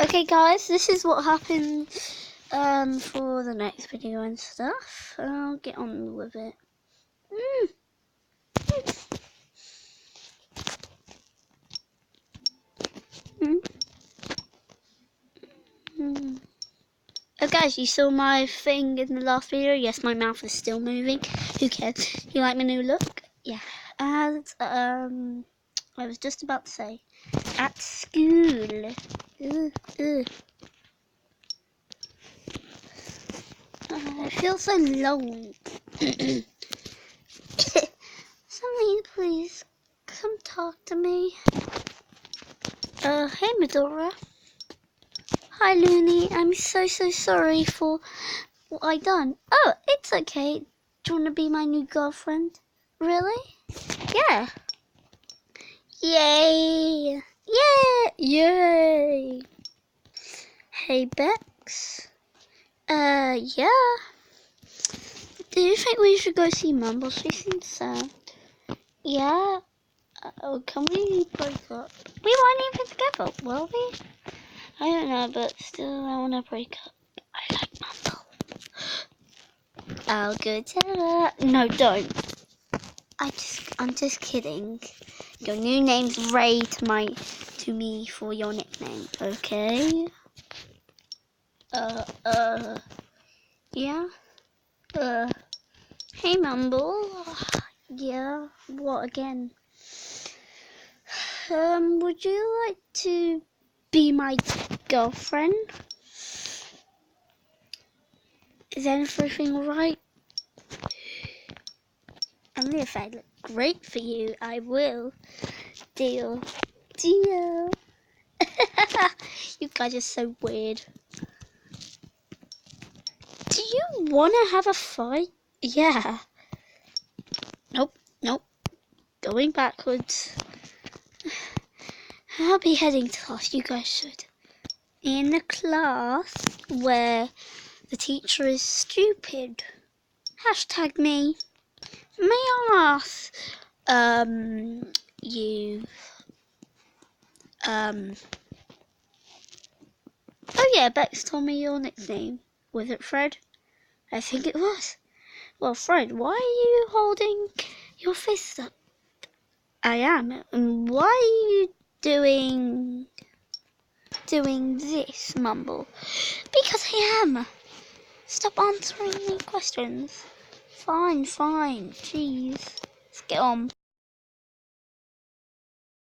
Okay guys, this is what happened for the next video and stuff. I'll get on with it. Oh guys, you saw my thing in the last video? Yes, my mouth is still moving. Who cares? You like my new look? Yeah. And I was just about to say, at school. I feel so long. Somebody please come talk to me. Hey Medora. Hi Looney, I'm so sorry for what I done. Oh, it's okay. Do you want to be my new girlfriend? Really? Yeah. Yay! Yeah! Yay! Hey Bex. Yeah. Do you think we should go see Mumble? She seems sad. Yeah. Oh, can we break up? We weren't even together, will we? I don't know, but still, I want to break up. I like Mumble. I'll go tell her. No, don't. I'm just kidding. Your new name's Ray to me for your nickname, okay? Yeah? Hey Mumble. Yeah, what again? Would you like to be my girlfriend? Is everything alright? Only if I look great for you, I will. Deal. You guys are so weird. Do you want to have a fight? Yeah. Nope. Going backwards. I'll be heading to class. You guys should. In the class where the teacher is stupid. Hashtag me. May I ask, you, oh yeah, Bex told me your nickname. Was it Fred? I think it was. Well, Fred, why are you holding your fist up? I am. And why are you doing this, Mumble? Because I am. Stop answering me questions. Fine. Jeez. Let's get on.